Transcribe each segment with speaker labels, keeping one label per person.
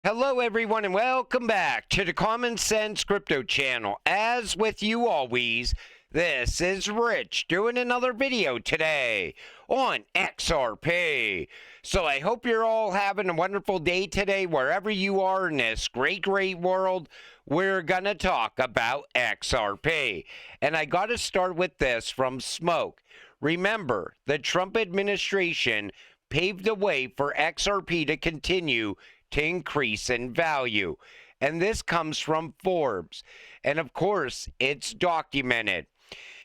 Speaker 1: Hello everyone and welcome back to the Common Sense Crypto channel. As with you always, this is Rich doing another video today on XRP. So I hope you're all having a wonderful day today wherever you are in this great world. We're gonna talk about XRP. And I gotta start with this from Smoke. Remember, the Trump administration paved the way for XRP to continue to increase in value. And this comes from Forbes. And of course, it's documented.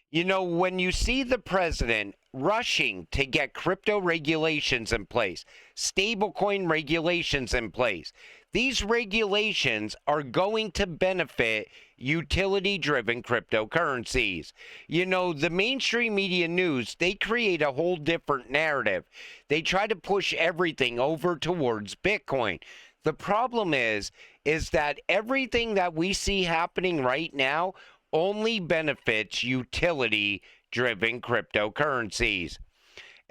Speaker 1: You know, when you see the president rushing to get crypto regulations in place, stablecoin regulations in place, these regulations are going to benefit utility-driven cryptocurrencies. You know, the mainstream media news, they create a whole different narrative. They try to push everything over towards Bitcoin. The problem is that everything that we see happening right now only benefits utility-driven cryptocurrencies.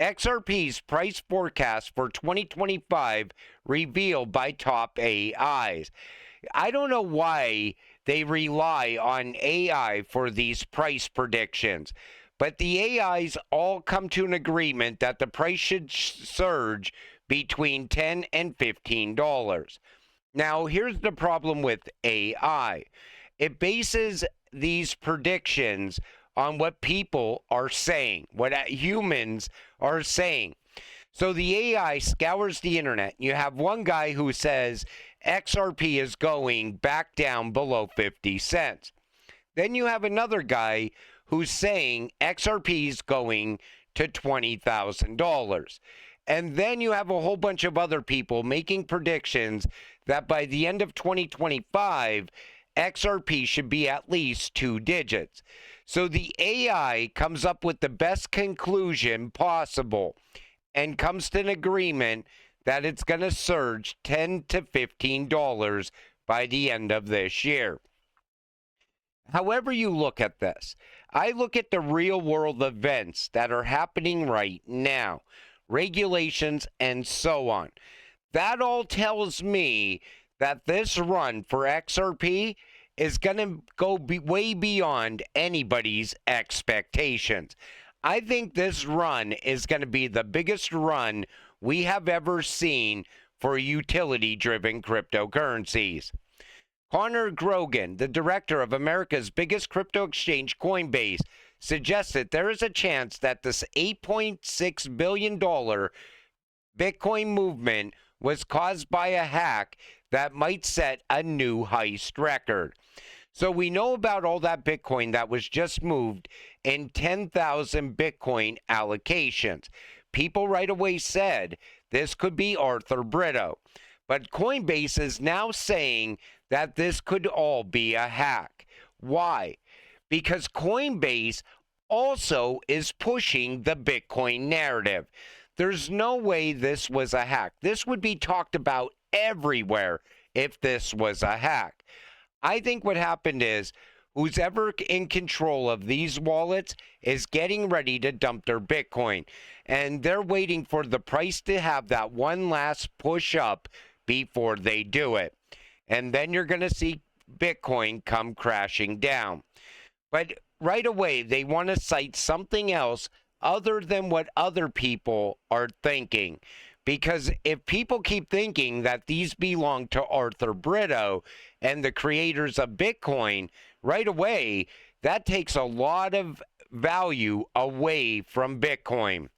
Speaker 1: XRP's price forecast for 2025 revealed by top AIs. I don't know why they rely on AI for these price predictions, but the AIs all come to an agreement that the price should surge between $10 and $15. Now, here's the problem with AI. It bases these predictions on what people are saying, what humans are saying. So the AI scours the internet. You have one guy who says XRP is going back down below 50 cents. Then you have another guy who's saying XRP is going to $20,000. And then you have a whole bunch of other people making predictions that by the end of 2025, XRP should be at least 2 digits. So the AI comes up with the best conclusion possible and comes to an agreement that it's going to surge $10 to $15 by the end of this year. However you look at this, I look at the real world events that are happening right now, regulations and so on. That all tells me that this run for XRP is going to go way beyond anybody's expectations. I think this run is going to be the biggest run we have ever seen for utility-driven cryptocurrencies. Connor Grogan, the director of America's biggest crypto exchange, Coinbase, suggested there is a chance that this $8.6 billion Bitcoin movement was caused by a hack that might set a new heist record. So we know about all that Bitcoin that was just moved in 10,000 Bitcoin allocations. People right away said this could be Arthur Britto. But Coinbase is now saying that this could all be a hack. Why? Because Coinbase also is pushing the Bitcoin narrative. There's no way this was a hack. This would be talked about everywhere if this was a hack. I think what happened is who's ever in control of these wallets is getting ready to dump their Bitcoin. And they're waiting for the price to have that one last push up before they do it. And then you're going to see Bitcoin come crashing down. But right away, they want to cite something else other than what other people are thinking. Because if people keep thinking that these belong to Arthur Britto and the creators of Bitcoin, right away, that takes a lot of value away from Bitcoin.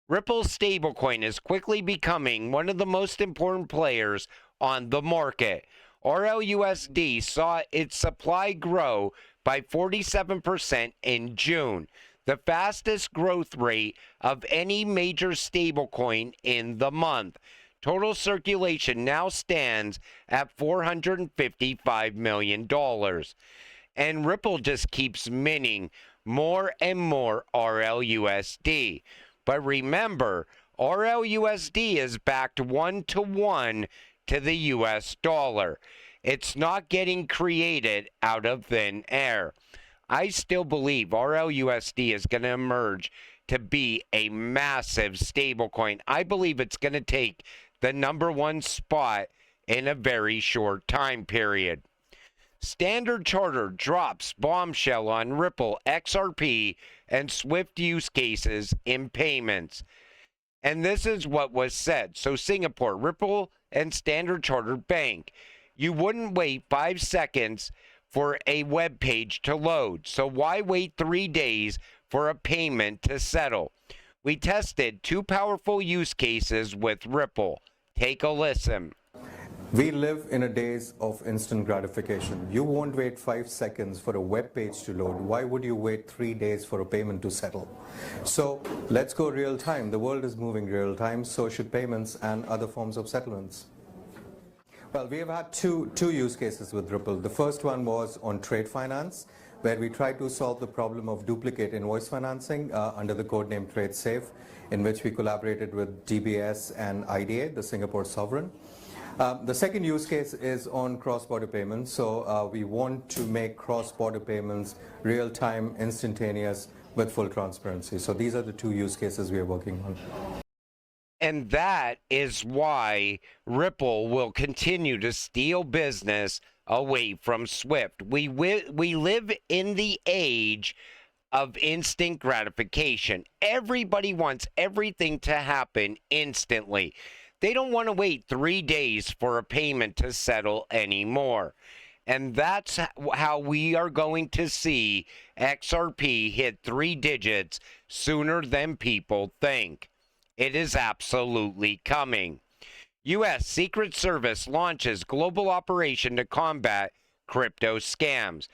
Speaker 1: Ripple's stablecoin is quickly becoming one of the most important players on the market. RLUSD saw its supply grow by 47% in June, the fastest growth rate of any major stablecoin in the month. Total circulation now stands at $455 million. And Ripple just keeps minting more and more RLUSD. But remember, RLUSD is backed 1-to-1 to the US dollar. It's not getting created out of thin air. I still believe RLUSD is going to emerge to be a massive stablecoin. I believe it's going to take the #1 spot in a very short time period. StandardCharter drops bombshell on Ripple, XRP, and Swift use cases in payments. And this is what was said. So Singapore, Ripple, and StandardCharter Bank. You wouldn't wait 5 seconds for a web page to load. So why wait 3 days for a payment to settle? We tested 2 powerful use cases with Ripple. Take a listen.
Speaker 2: We live in a days of instant gratification. You won't wait 5 seconds for a web page to load. Why would you wait 3 days for a payment to settle? So let's go real time. The world is moving real time, so should payments and other forms of settlements. Well, we have had two use cases with Ripple. The first one was on trade finance, where we tried to solve the problem of duplicate invoice financing under the codename TradeSafe, in which we collaborated with DBS and IDA, the Singapore sovereign. The second use case is on cross-border payments. So we want to make cross-border payments real-time, instantaneous, with full transparency. So these are the 2 use cases we are working on.
Speaker 1: And that is why Ripple will continue to steal business away from Swift. We live in the age of instant gratification. Everybody wants everything to happen instantly. They don't want to wait 3 days for a payment to settle anymore. And that's how we are going to see XRP hit 3 digits sooner than people think. It is absolutely coming. U.S. Secret Service launches global operation to combat crypto scams.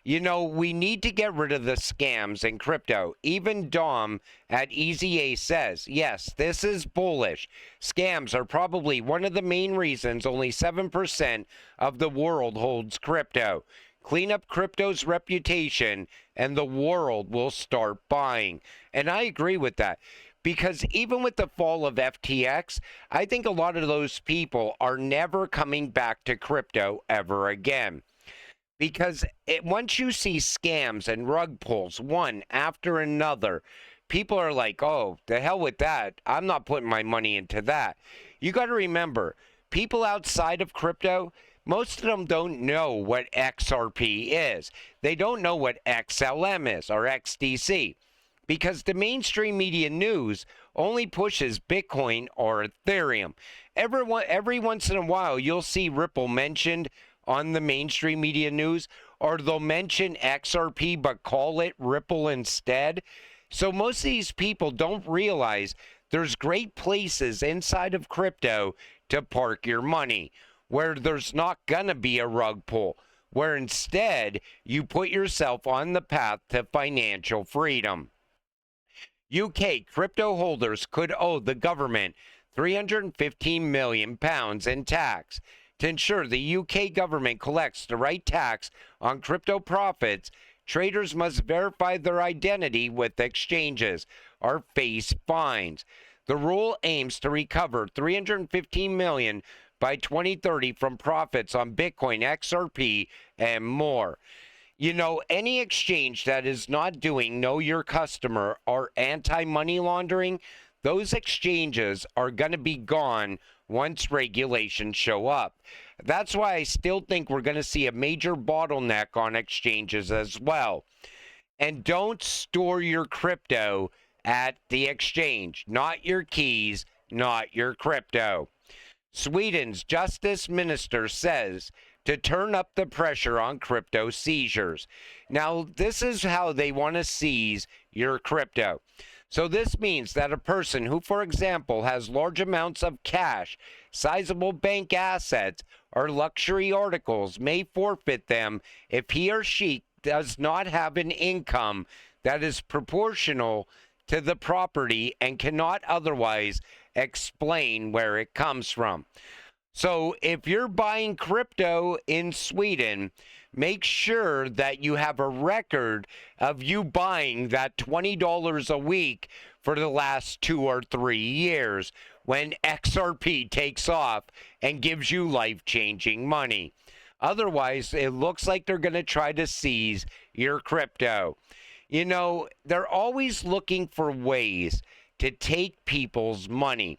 Speaker 1: You know, we need to get rid of the scams in crypto. Even Dom at EZA says, yes, this is bullish. Scams are probably one of the main reasons only 7% of the world holds crypto. Clean up crypto's reputation and the world will start buying. And I agree with that. Because even with the fall of FTX, I think a lot of those people are never coming back to crypto ever again. Because once you see scams and rug pulls one after another, people are like, oh, the hell with that. I'm not putting my money into that. You got to remember, people outside of crypto, most of them don't know what XRP is. They don't know what XLM is or XDC. Because the mainstream media news only pushes Bitcoin or Ethereum. Every once in a while, you'll see Ripple mentioned on the mainstream media news, or they'll mention XRP but call it Ripple instead. So most of these people don't realize there's great places inside of crypto to park your money, where there's not gonna be a rug pull, where instead you put yourself on the path to financial freedom. UK crypto holders could owe the government £315 million in tax. To ensure the UK government collects the right tax on crypto profits, traders must verify their identity with exchanges or face fines. The rule aims to recover $315 million by 2030 from profits on Bitcoin, XRP, and more. You know, any exchange that is not doing know your customer or anti-money laundering, those exchanges are going to be gone once regulations show up. That's why I still think we're going to see a major bottleneck on exchanges as well. And don't store your crypto at the exchange, not your keys, not your crypto. Sweden's justice minister says to turn up the pressure on crypto seizures. Now, this is how they want to seize your crypto. So this means that a person who, for example, has large amounts of cash, sizable bank assets, or luxury articles may forfeit them if he or she does not have an income that is proportional to the property and cannot otherwise explain where it comes from. So if you're buying crypto in Sweden, make sure that you have a record of you buying that $20 a week for the last 2 or 3 years when XRP takes off and gives you life-changing money. Otherwise, it looks like they're going to try to seize your crypto. You know, they're always looking for ways to take people's money.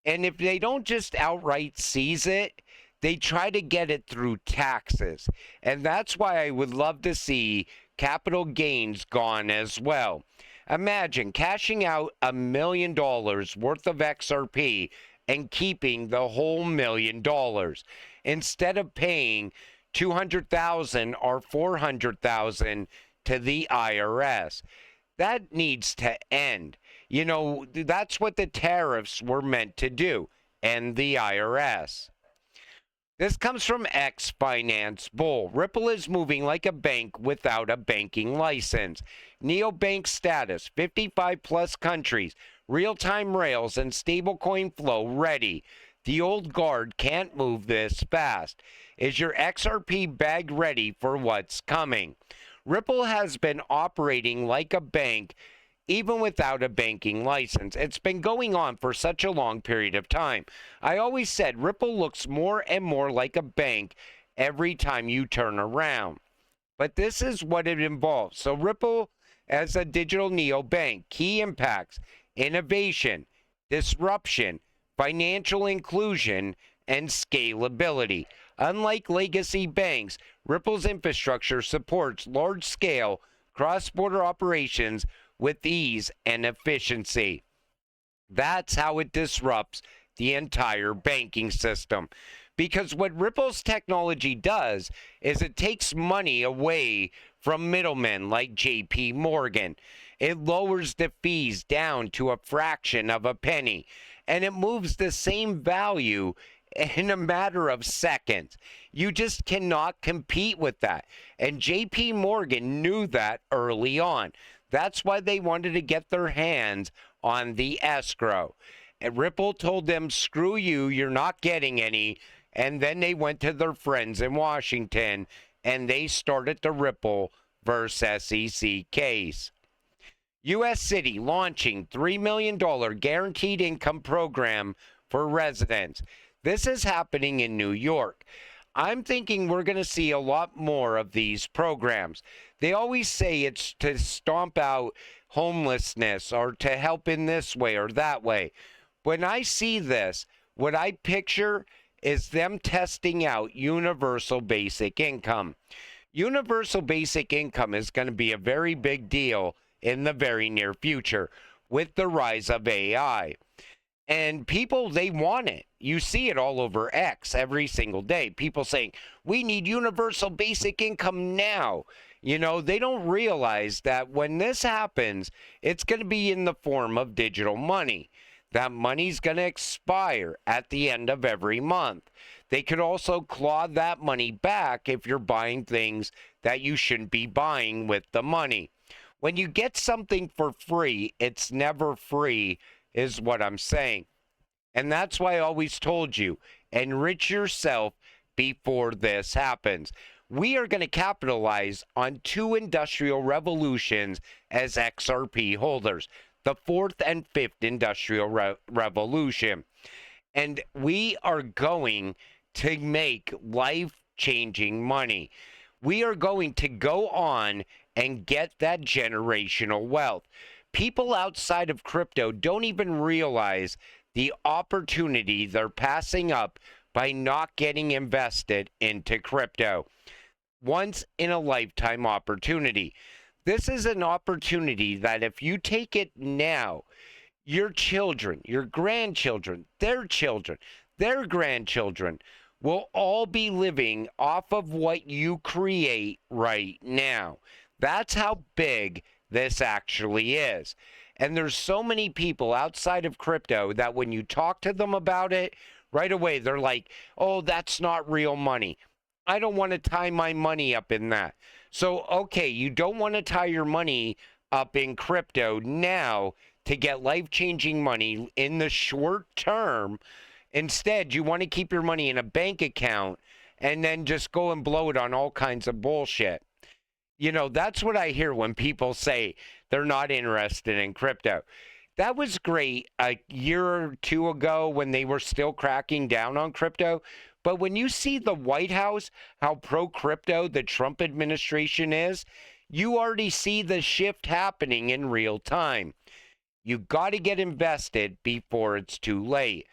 Speaker 1: And if they don't just outright seize it, They try to get it through taxes. And that's why I would love to see capital gains gone as well. Imagine cashing out $1 million worth of XRP and keeping the whole $1 million instead of paying $200,000 or $400,000 to the IRS. That needs to end. You know, that's what the tariffs were meant to do, end the IRS. This comes from X Finance Bull. Ripple is moving like a bank without a banking license. Neobank status, 55 plus countries, real-time rails and stablecoin flow ready. The old guard can't move this fast. Is your XRP bag ready for what's coming? Ripple has been operating like a bank even without a banking license. It's been going on for such a long period of time. I always said Ripple looks more and more like a bank every time you turn around. But this is what it involves. So Ripple as a digital neobank, key impacts, innovation, disruption, financial inclusion, and scalability. Unlike legacy banks, Ripple's infrastructure supports large-scale cross-border operations with ease and efficiency. That's how it disrupts the entire banking system. Because what Ripple's technology does is it takes money away from middlemen like JP Morgan. It lowers the fees down to a fraction of a penny, and it moves the same value in a matter of seconds. You just cannot compete with that. And JP Morgan knew that early on. That's why they wanted to get their hands on the escrow. And Ripple told them, screw you, you're not getting any. And then they went to their friends in Washington and they started the Ripple versus SEC case. U.S. City launching $3 million guaranteed income program for residents. This is happening in New York. I'm thinking we're going to see a lot more of these programs. They always say it's to stomp out homelessness or to help in this way or that way. When I see this, what I picture is them testing out universal basic income. Universal basic income is going to be a very big deal in the very near future with the rise of AI. And people, they want it. You see it all over X every single day. People saying, we need universal basic income now. You know, they don't realize that when this happens, it's going to be in the form of digital money. That money's going to expire at the end of every month. They could also claw that money back if you're buying things that you shouldn't be buying with the money. When you get something for free, it's never free, is what I'm saying. And that's why I always told you, enrich yourself before this happens. We are going to capitalize on two industrial revolutions as XRP holders, the fourth and fifth industrial revolution. And we are going to make life-changing money. We are going to go on and get that generational wealth. People outside of crypto don't even realize the opportunity they're passing up by not getting invested into crypto. Once in a lifetime opportunity. This is an opportunity that if you take it now, your children, your grandchildren, their grandchildren will all be living off of what you create right now. That's how big this actually is. And there's so many people outside of crypto that when you talk to them about it, right away they're like, oh, that's not real money. I don't want to tie my money up in that. So, okay, you don't want to tie your money up in crypto now to get life-changing money in the short term. Instead, you want to keep your money in a bank account and then just go and blow it on all kinds of bullshit. You know, that's what I hear when people say they're not interested in crypto. That was great a year or two ago when they were still cracking down on crypto. But when you see the White House, how pro-crypto the Trump administration is, you already see the shift happening in real time. You got to get invested before it's too late.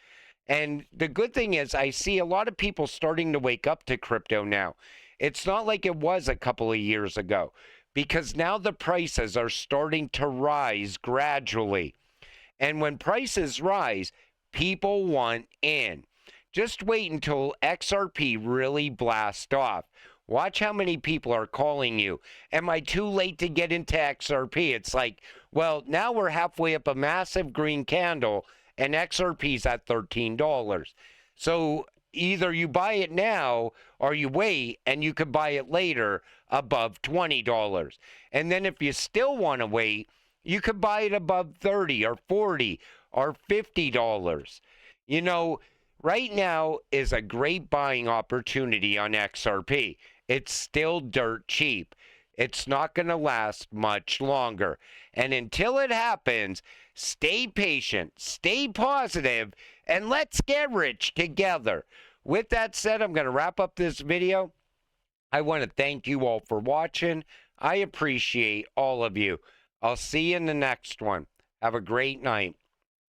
Speaker 1: And the good thing is I see a lot of people starting to wake up to crypto now. It's not like it was a couple of years ago, because now the prices are starting to rise gradually. And when prices rise, people want in. Just wait until XRP really blasts off. Watch how many people are calling you. Am I too late to get into XRP? It's like, well, now we're halfway up a massive green candle and XRP's at $13. So either you buy it now or you wait and you could buy it later above $20. And then if you still want to wait, you could buy it above 30 or 40 or $50. You know, right now is a great buying opportunity on XRP. It's still dirt cheap. It's not going to last much longer. And until it happens, stay patient, stay positive, and let's get rich together. With that said, I'm going to wrap up this video. I want to thank you all for watching. I appreciate all of you. I'll see you in the next one. Have a great night.